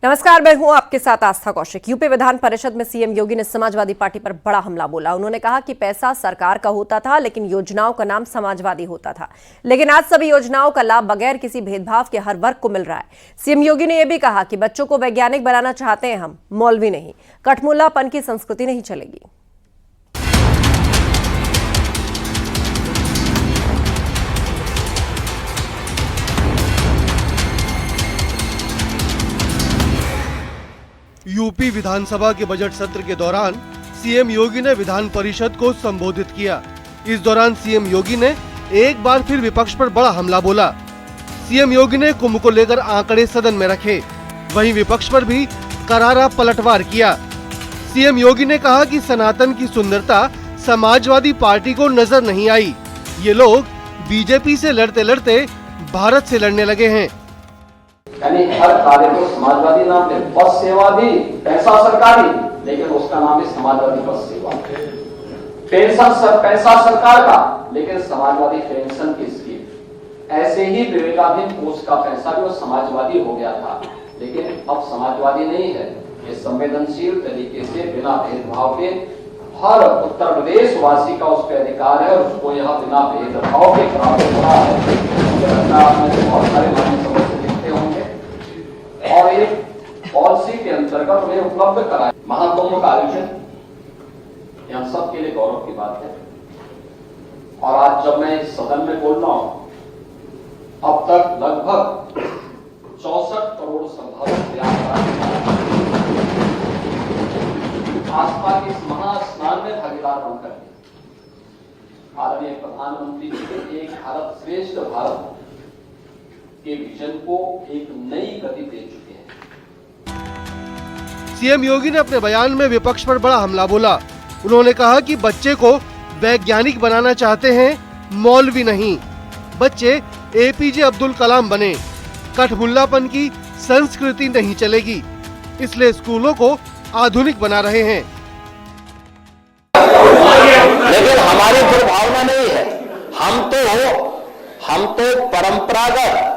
नमस्कार, मैं हूं आपके साथ आस्था कौशिक। यूपी विधान परिषद में सीएम योगी ने समाजवादी पार्टी पर बड़ा हमला बोला। उन्होंने कहा कि पैसा सरकार का होता था, लेकिन योजनाओं का नाम समाजवादी होता था। लेकिन आज सभी योजनाओं का लाभ बगैर किसी भेदभाव के हर वर्ग को मिल रहा है। सीएम योगी ने यह भी कहा कि बच्चों को वैज्ञानिक बनाना चाहते हैं हम, मौलवी नहीं। कठमुल्लापन की संस्कृति नहीं चलेगी। यूपी विधानसभा के बजट सत्र के दौरान सीएम योगी ने विधान परिषद को संबोधित किया। इस दौरान सीएम योगी ने एक बार फिर विपक्ष पर बड़ा हमला बोला। सीएम योगी ने कुंभ को लेकर आंकड़े सदन में रखे, वहीं विपक्ष पर भी करारा पलटवार किया। सीएम योगी ने कहा कि सनातन की सुंदरता समाजवादी पार्टी को नजर नहीं आई। ये लोग बीजेपी से लड़ते लड़ते भारत से लड़ने लगे हैं। यानी हर कार्य को समाजवादी नाम दे। बस सेवा भी पैसा सरकारी, लेकिन उसका नाम है समाजवादी बस सेवा। पेंशन पैसा सरकार का, लेकिन समाजवादी पेंशन की स्कीम। ऐसे ही विवेकाधीन कोष का पैसा भी वो समाजवादी हो गया था, लेकिन अब समाजवादी नहीं है। ये संवेदनशील तरीके से बिना भेदभाव के हर उत्तर प्रदेश वासी का उस पर अधिकार है और उसको यह बिना भेदभाव के प्राप्त हो रहा है। बहुत सारे मान्य समझ लिखते होंगे और एक पॉलिसी के अंतर्गत उन्हें उपलब्ध कराए। महाकुंभ का आयोजन हम सबके लिए गौरव की बात है। और आज जब मैं इस सदन में बोल रहा हूं, अब तक लगभग 64 करोड़ श्रद्धालु आस्था के इस महास्नान में भागीदार बनकर आदरणीय प्रधानमंत्री जी के एक भारत श्रेष्ठ भारत के विजन को एक नई गति दे चुके हैं। सीएम योगी ने अपने बयान में विपक्ष पर बड़ा हमला बोला। उन्होंने कहा कि बच्चे को वैज्ञानिक बनाना चाहते हैं, मौलवी नहीं। बच्चे एपीजे अब्दुल कलाम बने। कठमुल्लापन की संस्कृति नहीं चलेगी, इसलिए स्कूलों को आधुनिक बना रहे हैं। लेकिन हमारी दुर्भावना नहीं है। हम तो परंपरागत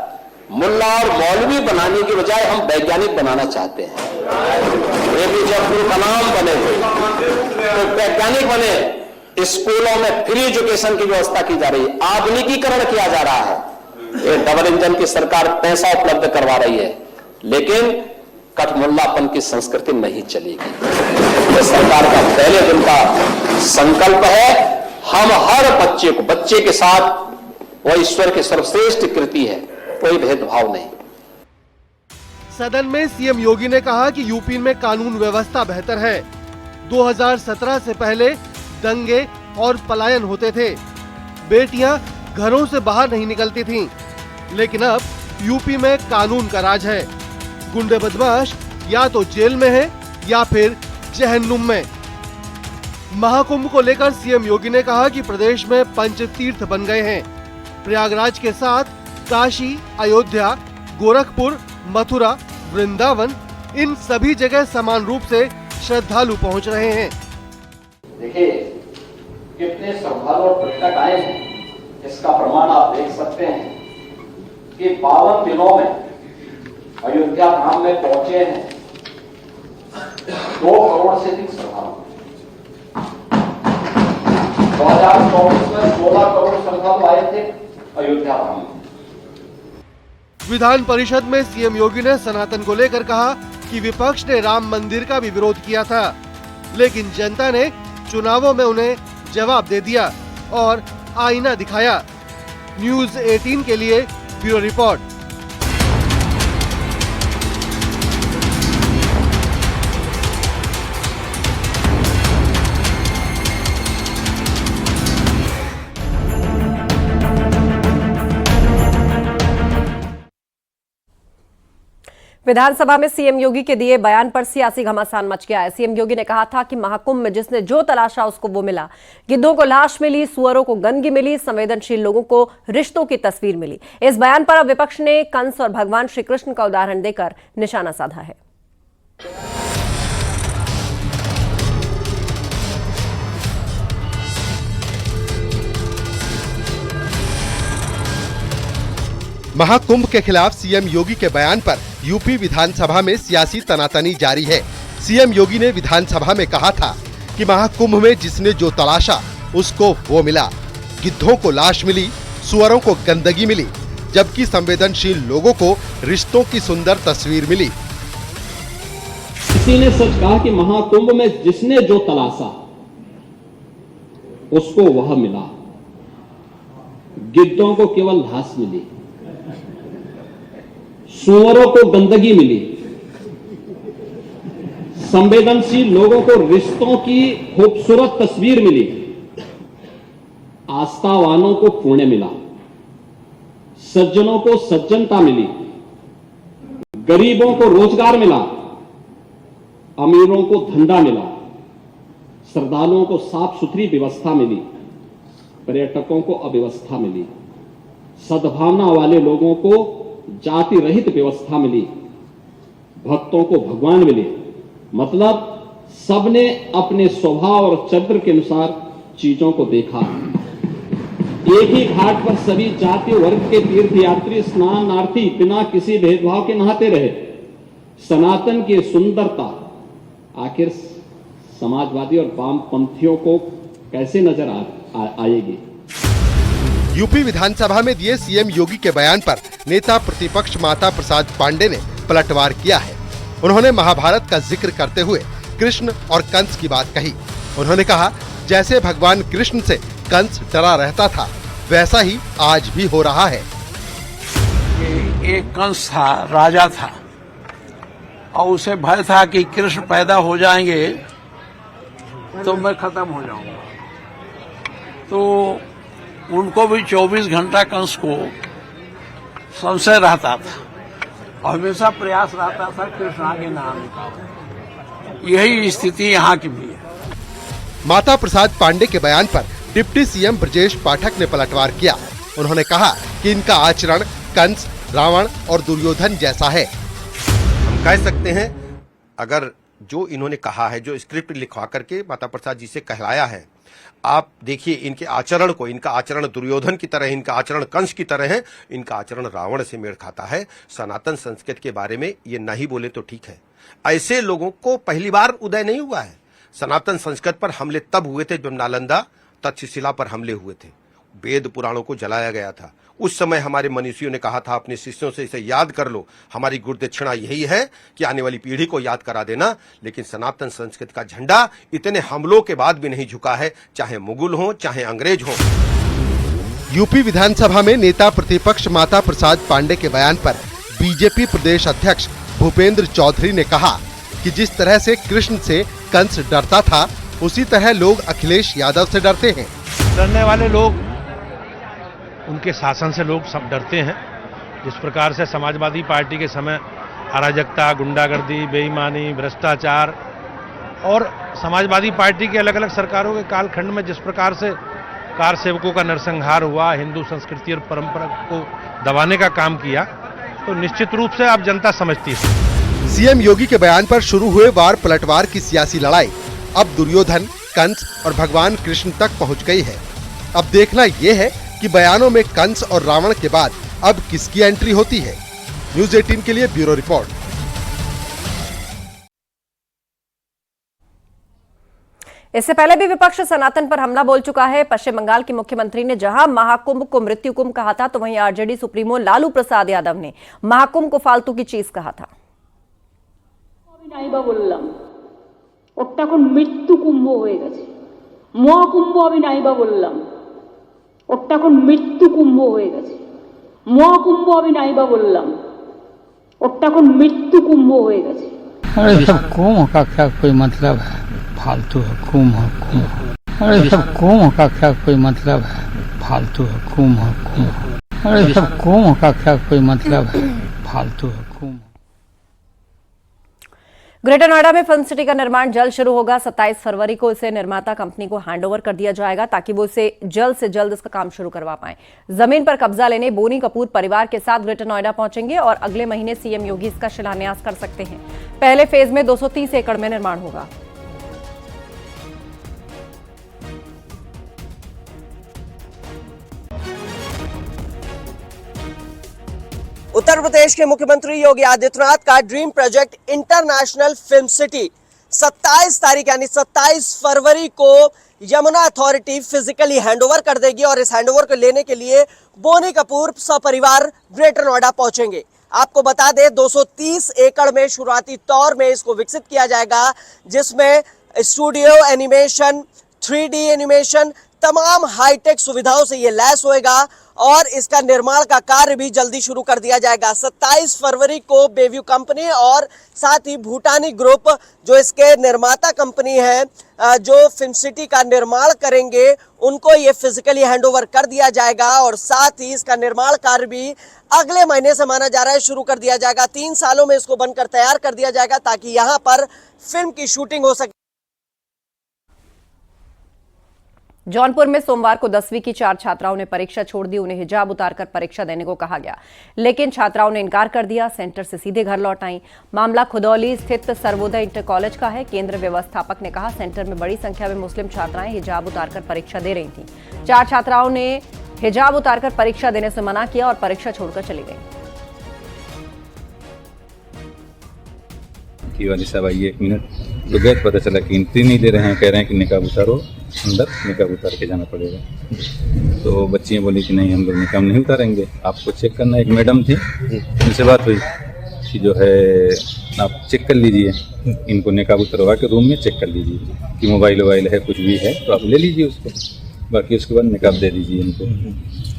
मुल्ला और मौलवी बनाने की बजाय हम वैज्ञानिक बनाना चाहते हैं। एपीजे अब्दुल कलाम बने हुए तो वैज्ञानिक बने। स्कूलों में फ्री एजुकेशन की व्यवस्था की जा रही है, आधुनिकीकरण किया जा रहा है। ये डबल इंजन की सरकार पैसा उपलब्ध करवा रही है, लेकिन कठमुल्लापन की संस्कृति नहीं चलेगी। ये सरकार का पहले दिन का संकल्प है। हम हर बच्चे के साथ वो ईश्वर की सर्वश्रेष्ठ कृति है, कोई भेदभाव नहीं। सदन में सीएम योगी ने कहा कि यूपी में कानून व्यवस्था बेहतर है। 2017 से पहले दंगे और पलायन होते थे, बेटियां घरों से बाहर नहीं निकलती थीं, लेकिन अब यूपी में कानून का राज है। गुंडे बदमाश या तो जेल में है या फिर जहन्नुम में। महाकुंभ को लेकर सीएम योगी ने कहा कि प्रदेश में पंचतीर्थ बन गए हैं। प्रयागराज के साथ काशी, अयोध्या, गोरखपुर, मथुरा, वृंदावन, इन सभी जगह समान रूप से श्रद्धालु पहुंच रहे हैं। देखिए कितने श्रद्धालु और पर्यटक आए हैं, इसका प्रमाण आप देख सकते हैं कि 52 दिनों में अयोध्या धाम में पहुंचे हैं 2 करोड़ से अधिक श्रद्धालु। 2024 में 16 करोड़ श्रद्धालु आए थे अयोध्या धाम में। विधान परिषद में सीएम योगी ने सनातन को लेकर कहा कि विपक्ष ने राम मंदिर का भी विरोध किया था, लेकिन जनता ने चुनावों में उन्हें जवाब दे दिया और आईना दिखाया। न्यूज़ 18 के लिए ब्यूरो रिपोर्ट। विधानसभा में सीएम योगी के दिए बयान पर सियासी घमासान मच गया है। सीएम योगी ने कहा था कि महाकुंभ में जिसने जो तलाशा उसको वो मिला। गिद्धों को लाश मिली, सुअरों को गंदगी मिली, संवेदनशील लोगों को रिश्तों की तस्वीर मिली। इस बयान पर अब विपक्ष ने कंस और भगवान श्री कृष्ण का उदाहरण देकर निशाना साधा है। महाकुंभ के खिलाफ सीएम योगी के बयान पर यूपी विधानसभा में सियासी तनातनी जारी है। सीएम योगी ने विधानसभा में कहा था कि महाकुंभ में जिसने जो तलाशा उसको वो मिला। गिद्धों को लाश मिली, सुअरों को गंदगी मिली, जबकि संवेदनशील लोगों को रिश्तों की सुंदर तस्वीर मिली। किसी ने सच कहा कि महाकुंभ में जिसने जो तलाशा उसको वह मिला। गिद्धों को केवल घास मिली, सुअरों को गंदगी मिली, संवेदनशील लोगों को रिश्तों की खूबसूरत तस्वीर मिली, आस्थावानों को पुण्य मिला, सज्जनों को सज्जनता मिली, गरीबों को रोजगार मिला, अमीरों को धंधा मिला, श्रद्धालुओं को साफ सुथरी व्यवस्था मिली, पर्यटकों को अव्यवस्था मिली, सद्भावना वाले लोगों को जाति रहित व्यवस्था मिली, भक्तों को भगवान मिले। मतलब सबने अपने स्वभाव और चरित्र के अनुसार चीजों को देखा। एक ही घाट पर सभी जाति वर्ग के तीर्थयात्री स्नानार्थी बिना किसी भेदभाव के नहाते रहे। सनातन की सुंदरता आखिर समाजवादी और वामपंथियों को कैसे नजर आएगी? यूपी विधानसभा में दिए सीएम योगी के बयान पर नेता प्रतिपक्ष माता प्रसाद पांडे ने पलटवार किया है। उन्होंने महाभारत का जिक्र करते हुए कृष्ण और कंस की बात कही। उन्होंने कहा, जैसे भगवान कृष्ण से कंस डरा रहता था, वैसा ही आज भी हो रहा है। एक कंस था, राजा था, और उसे भय था कि कृष्ण पैदा हो जाएंगे तो मैं खत्म हो जाऊंगा। तो उनको भी 24 घंटा कंस को संशय रहता था, हमेशा प्रयास रहता था कृष्ण आगे ना आने का। यही स्थिति यहाँ की भी है। माता प्रसाद पांडे के बयान पर डिप्टी सीएम ब्रजेश पाठक ने पलटवार किया। उन्होंने कहा कि इनका आचरण कंस, रावण और दुर्योधन जैसा है। हम कह सकते हैं, अगर जो इन्होंने कहा है, जो स्क्रिप्ट लिखवा करके माता प्रसाद जी से कहलाया है, आप देखिए इनके आचरण को, इनका आचरण दुर्योधन की तरह है, इनका आचरण कंस की तरह है, इनका आचरण रावण से मेल खाता है। सनातन संस्कृति के बारे में ये नहीं बोले तो ठीक है। ऐसे लोगों को पहली बार उदय नहीं हुआ है। सनातन संस्कृति पर हमले तब हुए थे जब नालंदा तक्षशिला पर हमले हुए थे, वेद पुराणों को जलाया गया था। उस समय हमारे मनीषियों ने कहा था अपने शिष्यों से इसे याद कर लो, हमारी गुरुदक्षिणा यही है कि आने वाली पीढ़ी को याद करा देना। लेकिन सनातन संस्कृति का झंडा इतने हमलों के बाद भी नहीं झुका है, चाहे मुगल हो चाहे अंग्रेज हो। यूपी विधानसभा में नेता प्रतिपक्ष माता प्रसाद पांडे के बयान पर बीजेपी प्रदेश अध्यक्ष भूपेंद्र चौधरी ने कहा कि जिस तरह से कृष्ण से कंस डरता था, उसी तरह लोग अखिलेश यादव से डरते हैं। डरने वाले लोग, उनके शासन से लोग सब डरते हैं। जिस प्रकार से समाजवादी पार्टी के समय अराजकता, गुंडागर्दी, बेईमानी, भ्रष्टाचार और समाजवादी पार्टी के अलग अलग सरकारों के कालखंड में जिस प्रकार से कार सेवकों का नरसंहार हुआ, हिंदू संस्कृति और परंपरा को दबाने का काम किया, तो निश्चित रूप से आप जनता समझती है। सीएम योगी के बयान पर शुरू हुए वार पलटवार की सियासी लड़ाई अब दुर्योधन, कंस और भगवान कृष्ण तक पहुंच गई है। अब देखना यह है कि बयानों में कंस और रावण के बाद अब किसकी एंट्री होती है। न्यूज़ 18 के लिए ब्यूरो रिपोर्ट। इससे पहले भी विपक्ष सनातन पर हमला बोल चुका है। पश्चिम बंगाल के मुख्यमंत्री ने जहां महाकुंभ को मृत्यु कुंभ कहा था, तो वहीं आरजेडी सुप्रीमो लालू प्रसाद यादव ने महाकुंभ को फालतू की चीज कहा था। ওটা এখন মৃত্যু কুম্ভ হয়ে গেছে। মহাকুম্ভ আমি নাইবা বললাম, ওটা এখন মৃত্যু কুম্ভ হয়ে গেছে। মহাকুম্ভ আমি নাইবা বললাম, ওটা এখন মৃত্যু কুম্ভ হয়ে গেছে। अरे सब कुंभ का क्या कोई मतलब है? फालतू है कुंभ है कुंभ। अरे सब कुंभ का क्या कोई मतलब है? फालतू है कुंभ है कुंभ। अरे सब कुंभ का क्या कोई मतलब है? फालतू है कुंभ। ग्रेटर नोएडा में फिल्म सिटी का निर्माण जल्द शुरू होगा। 27 फरवरी को इसे निर्माता कंपनी को हैंडओवर कर दिया जाएगा ताकि वो इसे जल्द से जल्द इसका काम शुरू करवा पाए। जमीन पर कब्जा लेने बोनी कपूर परिवार के साथ ग्रेटर नोएडा पहुंचेंगे और अगले महीने सीएम योगी इसका शिलान्यास कर सकते हैं। पहले फेज में 230 एकड़ में निर्माण होगा। उत्तर प्रदेश के मुख्यमंत्री योगी आदित्यनाथ का dream project international film city 27 तारीख यानी 27 फरवरी को यमुना अथॉरिटी फिजिकली हैंडओवर कर देगी और इस हैंडओवर को लेने के लिए बोनी कपूर सपरिवार ग्रेटर नोएडा पहुंचेंगे। आपको बता दें 230 एकड़ में शुरुआती तौर में इसको विकसित किया जाएगा, जिसमें स्टूडियो एनिमेशन, 3D एनिमेशन, तमाम हाईटेक सुविधाओं से ये लैस होएगा और इसका निर्माण का कार्य भी जल्दी शुरू कर दिया जाएगा। 27 फरवरी को बेव्यू कंपनी और साथ ही भूटानी ग्रुप जो इसके निर्माता कंपनी है, जो फिल्म सिटी का निर्माण करेंगे, उनको ये फिजिकली हैंडओवर कर दिया जाएगा और साथ ही इसका निर्माण कार्य भी अगले महीने से माना जा रहा है शुरू कर दिया जाएगा। 3 सालों में इसको बनकर तैयार कर दिया जाएगा ताकि यहाँ पर फिल्म की शूटिंग हो सके। जौनपुर में सोमवार को 10वीं की 4 छात्राओं ने परीक्षा छोड़ दी। उन्हें हिजाब उतारकर परीक्षा देने को कहा गया, लेकिन छात्राओं ने इनकार कर दिया। सेंटर से सीधे घर लौट आईं। मामला खुदौली स्थित सर्वोदय इंटर कॉलेज का है। केंद्र व्यवस्थापक ने कहा, सेंटर में बड़ी संख्या में मुस्लिम छात्राएं हिजाब उतारकर परीक्षा दे रही थीं। 4 छात्राओं ने हिजाब उतारकर परीक्षा देने से मना किया और परीक्षा छोड़कर चली गई। वाली साहब आइए 1 मिनट, तो गए, पता चला कि एंट्री नहीं दे रहे हैं, कह रहे हैं कि निकाब उतारो, अंदर निकाब उतार के जाना पड़ेगा। तो बच्चियाँ बोली कि नहीं, हम लोग निकाब नहीं उतारेंगे, आपको चेक करना। एक मैडम थी, उनसे बात हुई कि जो है आप चेक कर लीजिए, इनको निकाब उतरवा के रूम में चेक कर लीजिए कि मोबाइल वोबाइल है, कुछ भी है तो आप ले लीजिए उसको, बाकी उसके बाद निकाब दे दीजिए इनको।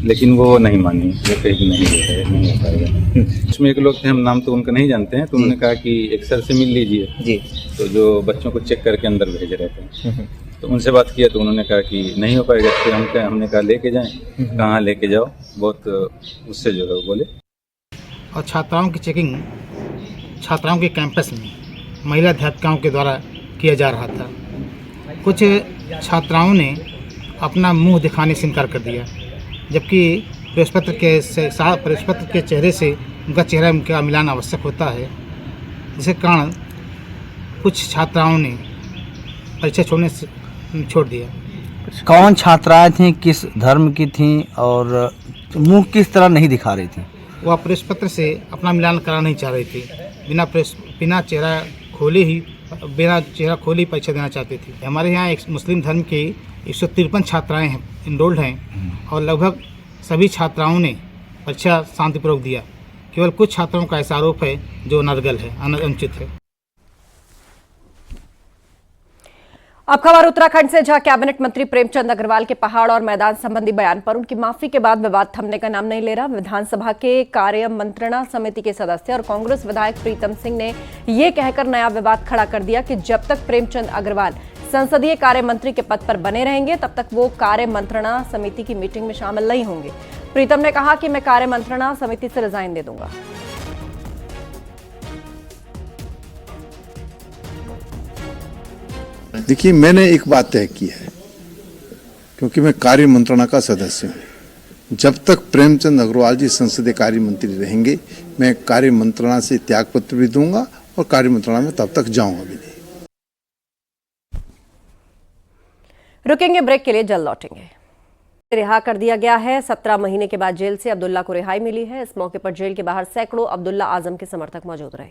लेकिन वो नहीं मानी, वो कहीं नहीं है, नहीं हो पाएगा। उसमें एक लोग थे, हम नाम तो उनका नहीं जानते हैं, तो उन्होंने कहा कि एक सर से मिल लीजिए जी, तो जो बच्चों को चेक करके अंदर भेज रहे थे, तो उनसे बात किया तो उन्होंने कहा कि नहीं हो पाएगा। फिर हमने कहा लेके जाएं, कहाँ लेके जाओ, बहुत उससे जो है बोले। और छात्राओं की चेकिंग छात्राओं के कैंपस में महिला अध्यापिकाओं के द्वारा किया जा रहा था। कुछ छात्राओं ने अपना मुंह दिखाने से इनकार कर दिया, जबकि प्रेस पत्र के चेहरे से उनका चेहरा उनका मिलान आवश्यक होता है, जिसके कारण कुछ छात्राओं ने परीक्षा छोड़ दिया। कौन छात्राएं थीं, किस धर्म की थीं और मुंह किस तरह नहीं दिखा रही थी? वह प्रेस पत्र से अपना मिलान करा नहीं चाह रही थी, बिना चेहरा खोले ही परीक्षा देना चाहती थी। हमारे यहाँ एक मुस्लिम धर्म की 153 छात्राएं हैं, इनरोल्ड हैं और लगभग सभी छात्राओं ने परीक्षा शांतिपूर्वक दिया। केवल कुछ छात्राओं का ऐसा आरोप है जो अनर्गल है, अनुचित है। अब खबर उत्तराखंड से, जहां कैबिनेट मंत्री प्रेमचंद अग्रवाल के पहाड़ और मैदान संबंधी बयान पर उनकी माफी के बाद विवाद थमने का नाम नहीं ले रहा। विधानसभा के कार्य मंत्रणा समिति के सदस्य और कांग्रेस विधायक प्रीतम सिंह ने यह कहकर नया विवाद खड़ा कर दिया कि जब तक प्रेमचंद अग्रवाल संसदीय कार्य मंत्री के पद पर बने रहेंगे तब तक वो कार्य मंत्रणा समिति की मीटिंग में शामिल नहीं होंगे। प्रीतम ने कहा कि मैं कार्य मंत्रणा समिति से रिजाइन दे दूंगा। देखिए, मैंने एक बात तय की है, क्योंकि मैं कार्य मंत्रणा का सदस्य हूं। जब तक प्रेमचंद अग्रवाल जी संसदीय कार्य मंत्री रहेंगे, मैं कार्य मंत्रणा से त्यागपत्र भी दूंगा और कार्य मंत्रणा में तब तक जाऊंगा भी नहीं। रुकेंगे ब्रेक के लिए, जल्द लौटेंगे। रिहा कर दिया गया है। 17 महीने के बाद जेल से अब्दुल्ला को रिहाई मिली है। इस मौके पर जेल के बाहर सैकड़ों अब्दुल्ला आजम के समर्थक मौजूद रहे।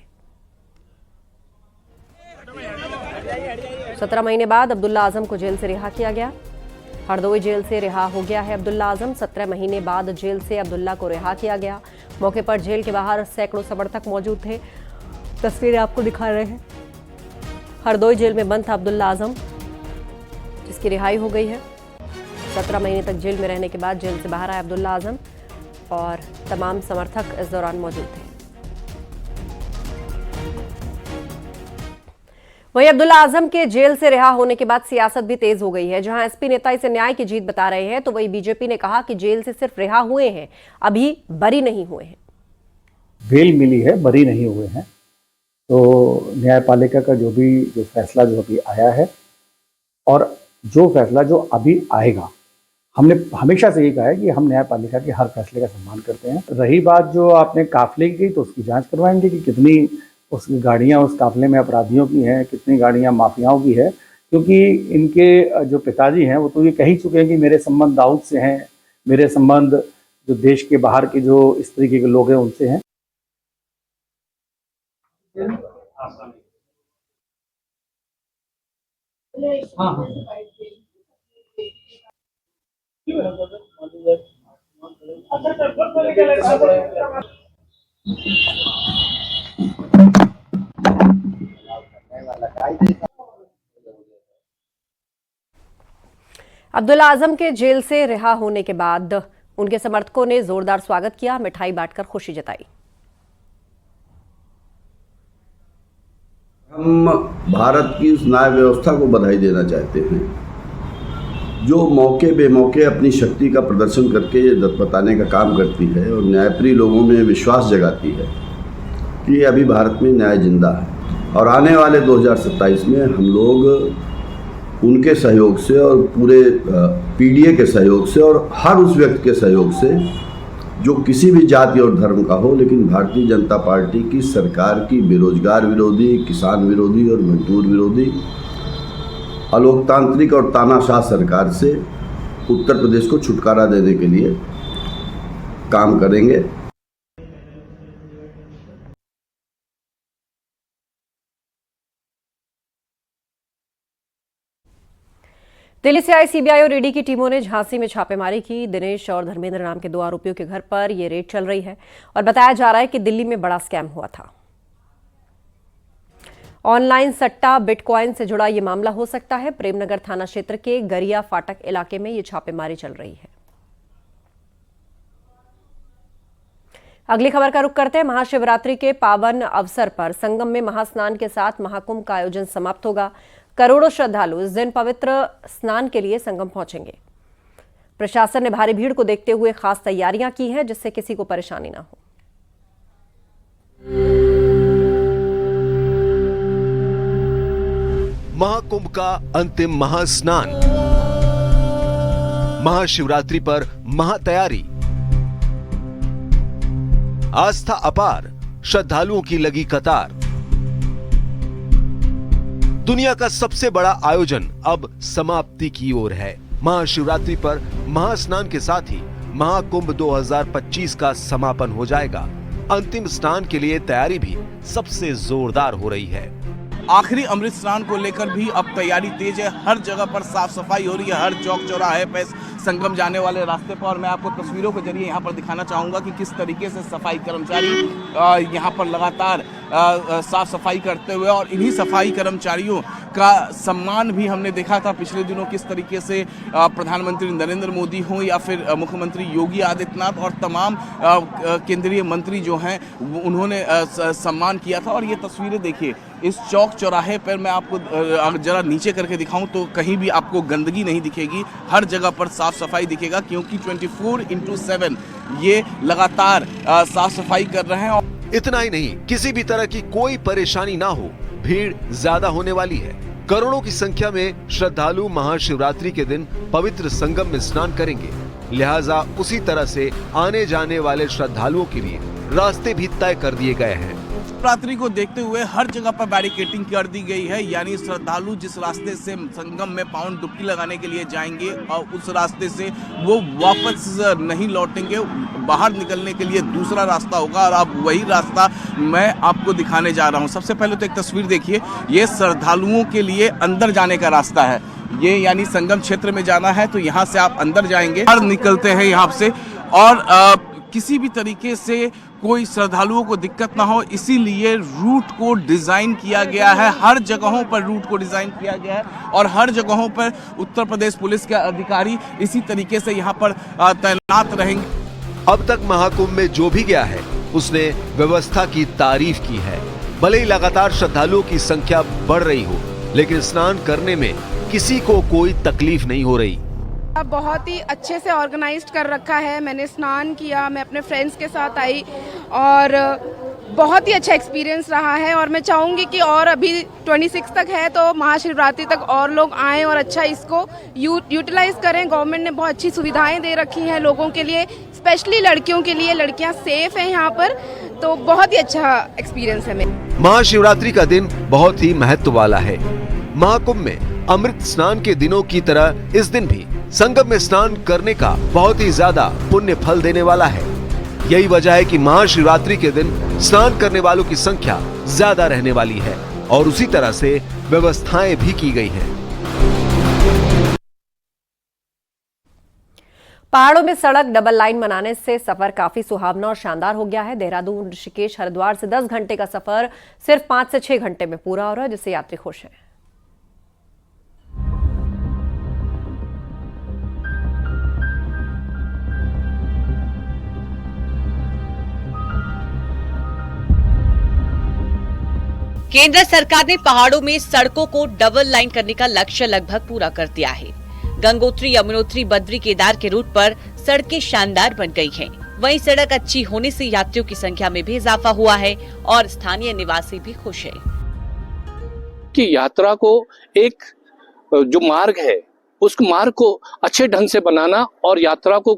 17 महीने बाद अब्दुल्ला आजम को जेल से रिहा किया गया। हरदोई जेल से रिहा हो गया है अब्दुल्ला आजम। 17 महीने बाद जेल से अब्दुल्ला को रिहा किया गया। मौके पर जेल के बाहर सैकड़ों समर्थक मौजूद थे। तस्वीरें आपको दिखा रहे हैं। हरदोई जेल में बंद था अब्दुल्ला आजम, जिसकी रिहाई हो गई है। 17 महीने तक जेल में रहने के बाद जेल से बाहर आया अब्दुल्ला आजम और तमाम समर्थक इस दौरान मौजूद थे। वहीं अब्दुल्ला आजम के जेल से रिहा होने के बाद सियासत भी तेज हो गई है। जहां एसपी नेता इसे न्याय की जीत बता रहे हैं, तो वहीं बीजेपी ने कहा कि जेल से सिर्फ रिहा हुए हैं, अभी बरी नहीं हुए हैं। बेल मिली है, बरी नहीं हुए हैं। तो न्यायपालिका का जो फैसला जो अभी आया है और जो फैसला जो अभी आएगा, हमने हमेशा से ये कहा है कि हम न्यायपालिका के हर फैसले का सम्मान करते हैं। रही बात जो आपने काफिले की, तो उसकी जांच करवाएंगे कि कितनी उसकी गाड़ियां उस काफिले में अपराधियों की हैं, कितनी गाड़ियां माफियाओं की है। क्योंकि इनके जो पिताजी हैं वो तो ये कह ही चुके हैं कि मेरे संबंध दाऊद से हैं, मेरे संबंध जो देश के बाहर के जो इस तरीके के लोग हैं उनसे हैं। अब्दुल्ला आजम के जेल से रिहा होने के बाद उनके समर्थकों ने जोरदार स्वागत किया, मिठाई बांटकर खुशी जताई। हम भारत की उस न्याय व्यवस्था को बधाई देना चाहते हैं जो मौके बेमौके अपनी शक्ति का प्रदर्शन करके ये बताने का काम करती है और न्यायप्रिय लोगों में विश्वास जगाती है कि अभी भारत में न्याय जिंदा है। और आने वाले 2027 में हम लोग उनके सहयोग से और पूरे पीडीए के सहयोग से और हर उस व्यक्ति के सहयोग से जो किसी भी जाति और धर्म का हो, लेकिन भारतीय जनता पार्टी की सरकार की बेरोजगार विरोधी, किसान विरोधी और मजदूर विरोधी, अलोकतांत्रिक और तानाशाह सरकार से उत्तर प्रदेश को छुटकारा देने के लिए काम करेंगे। दिल्ली से आई सीबीआई और ईडी की टीमों ने झांसी में छापेमारी की। दिनेश और धर्मेंद्र नाम के 2 आरोपियों के घर पर यह रेड चल रही है और बताया जा रहा है कि दिल्ली में बड़ा स्कैम हुआ था। ऑनलाइन सट्टा बिटकॉइन से जुड़ा यह मामला हो सकता है। प्रेमनगर थाना क्षेत्र के गरिया फाटक इलाके में यह छापेमारी चल रही है। अगली खबर का रुख करते हैं। महाशिवरात्रि के पावन अवसर पर संगम में महास्नान के साथ महाकुंभ का आयोजन समाप्त होगा। करोड़ों श्रद्धालु इस दिन पवित्र स्नान के लिए संगम पहुंचेंगे। प्रशासन ने भारी भीड़ को देखते हुए खास तैयारियां की हैं जिससे किसी को परेशानी ना हो। महाकुंभ का अंतिम महास्नान, महाशिवरात्रि पर महातैयारी, आस्था अपार, श्रद्धालुओं की लगी कतार। दुनिया का सबसे बड़ा आयोजन अब समाप्ति की ओर है। महाशिवरात्रि पर महास्नान के साथ ही महाकुंभ 2025 का समापन हो जाएगा। अंतिम स्नान के लिए तैयारी भी सबसे जोरदार हो रही है। आखिरी अमृत स्नान को लेकर भी अब तैयारी तेज है। हर जगह पर साफ सफाई हो रही है, हर चौक चौराहे पे, संगम जाने वाले रास्ते पर। और मैं आपको तस्वीरों के जरिए यहाँ पर दिखाना चाहूँगा कि किस तरीके से सफाई कर्मचारी यहाँ पर लगातार साफ सफाई करते हुए, और इन्हीं सफाई कर्मचारियों का सम्मान भी हमने देखा था पिछले दिनों किस तरीके से प्रधानमंत्री नरेंद्र मोदी हों या फिर मुख्यमंत्री योगी आदित्यनाथ और तमाम केंद्रीय मंत्री जो हैं उन्होंने सम्मान किया था। और ये तस्वीरें देखिए, इस चौक चौराहे पर मैं आपको जरा नीचे करके दिखाऊं तो कहीं भी आपको गंदगी नहीं दिखेगी, हर जगह पर साफ सफाई दिखेगा, क्योंकि 24/7 ये लगातार साफ सफाई कर रहे हैं। इतना ही नहीं, किसी भी तरह की कोई परेशानी ना हो, भीड़ ज्यादा होने वाली है। करोड़ों की संख्या में श्रद्धालु महाशिवरात्रि के दिन पवित्र संगम में स्नान करेंगे, लिहाजा उसी तरह से आने जाने वाले श्रद्धालुओं के लिए रास्ते भी तय कर दिए गए हैं। शिवरात्रि को देखते हुए हर जगह पर बैरिकेडिंग कर दी गई है, यानी श्रद्धालु जिस रास्ते से संगम में पावन डुबकी लगाने के लिए जाएंगे और उस रास्ते से वो वापस नहीं लौटेंगे, बाहर निकलने के लिए दूसरा रास्ता होगा। और अब वही रास्ता मैं आपको दिखाने जा रहा हूँ। सबसे पहले तो एक तस्वीर देखिए, ये श्रद्धालुओं के लिए अंदर जाने का रास्ता है। ये यानी संगम क्षेत्र में जाना है तो यहाँ से आप अंदर जाएंगे, बाहर निकलते हैं यहाँ से, और किसी भी तरीके से कोई श्रद्धालुओं को दिक्कत ना हो, इसीलिए रूट को डिजाइन किया गया है। हर जगहों पर रूट को डिजाइन किया गया है और हर जगहों पर उत्तर प्रदेश पुलिस के अधिकारी इसी तरीके से यहाँ पर तैनात रहेंगे। अब तक महाकुंभ में जो भी गया है उसने व्यवस्था की तारीफ की है। भले ही लगातार श्रद्धालुओं की संख्या बढ़ रही हो, लेकिन स्नान करने में किसी को कोई तकलीफ नहीं हो रही। बहुत ही अच्छे से ऑर्गेनाइज्ड कर रखा है। मैंने स्नान किया, मैं अपने फ्रेंड्स के साथ आई और बहुत ही अच्छा एक्सपीरियंस रहा है। और मैं चाहूँगी कि और अभी 26 तक है तो महाशिवरात्रि तक और लोग आएँ और अच्छा इसको यूटिलाइज करें। गवर्नमेंट ने बहुत अच्छी सुविधाएं दे रखी हैं लोगों के लिए, स्पेशली लड़कियों के लिए। लड़कियां सेफ हैं यहाँ पर, तो बहुत ही अच्छा एक्सपीरियंस है मेरा। महाशिवरात्रि का दिन बहुत ही महत्व वाला है। महाकुंभ में अमृत स्नान के दिनों की तरह इस दिन भी संगम में स्नान करने का बहुत ही ज्यादा पुण्य फल देने वाला है। यही वजह है कि महाशिवरात्रि के दिन स्नान करने वालों की संख्या ज्यादा रहने वाली है और उसी तरह से व्यवस्थाएं भी की गई हैं। पहाड़ों में सड़क डबल लाइन बनाने से सफर काफी सुहावना और शानदार हो गया है। देहरादून, ऋषिकेश, हरिद्वार से 10 घंटे का सफर सिर्फ 5 से 6 घंटे में पूरा हो रहा है, जिससे यात्री खुश हैं। केंद्र सरकार ने पहाड़ों में सड़कों को डबल लाइन करने का लक्ष्य लगभग पूरा कर दिया है। गंगोत्री, यमुनोत्री, बद्री, केदार के रूट पर सड़कें शानदार बन गई हैं। वहीं सड़क अच्छी होने से यात्रियों की संख्या में भी इजाफा हुआ है और स्थानीय निवासी भी खुश हैं। कि यात्रा को एक जो मार्ग है उस मार्ग को अच्छे ढंग से बनाना और यात्रा को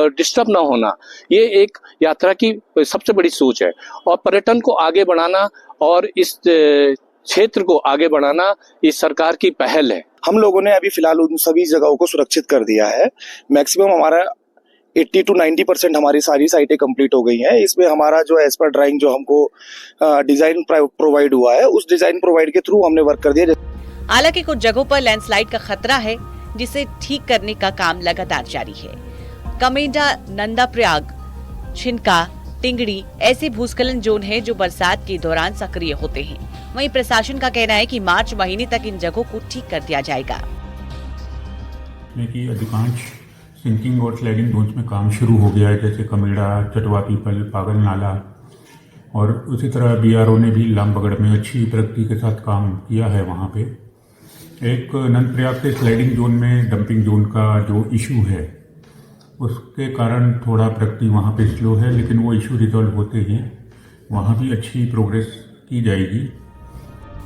डिस्टर्ब ना होना, ये एक यात्रा की सबसे बड़ी सोच है। और पर्यटन को आगे बढ़ाना और इस क्षेत्र को आगे बढ़ाना इस सरकार की पहल है। हम लोगों ने अभी फिलहाल उन सभी जगहों को सुरक्षित कर दिया है। मैक्सिमम हमारा 80 to 90% हमारी सारी साइटें कंप्लीट हो गई हैं। इसमें हमारा जो एज पर ड्राइंग जो हमको डिजाइन प्रोवाइड हुआ है, उस डिजाइन प्रोवाइड के थ्रू हमने वर्क कर दिया। हालांकि कुछ जगहों पर लैंडस्लाइड का खतरा है, जिसे ठीक करने का काम लगातार जारी है। कमेंडा, नंदा प्रयाग, छिनका, टिंगड़ी ऐसे भूस्खलन जोन हैं जो बरसात के दौरान सक्रिय होते हैं। वहीं प्रशासन का कहना है कि मार्च महीने तक इन जगहों को ठीक कर दिया जाएगा। अधिकांश सिंकिंग और स्लाइडिंग जोन्स में काम शुरू हो गया है, जैसे कमेड़ा, चटवा पीपल, पागल नाला, और उसी तरह बीआरओ ने भी लामबगड़ में अच्छी प्रगति के साथ काम किया है। वहाँ पे एक नंदप्रयाग के स्लाइडिंग जोन में डंपिंग जोन का जो इशू है उसके कारण थोड़ा प्रगति वहाँ पे स्लो है, लेकिन वो इशू रिजॉल्व होते ही वहाँ भी अच्छी प्रोग्रेस की जाएगी।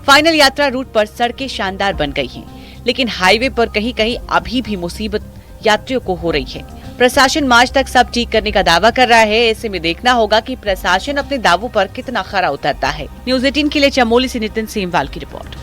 फाइनल यात्रा रूट पर सड़कें शानदार बन गई हैं, लेकिन हाईवे पर कहीं कहीं अभी भी मुसीबत यात्रियों को हो रही है। प्रशासन मार्च तक सब ठीक करने का दावा कर रहा है। ऐसे में देखना होगा कि प्रशासन अपने दावों पर कितना खरा उतरता है। न्यूज़ 18 के लिए चमोली से नितिन सेमवाल की रिपोर्ट।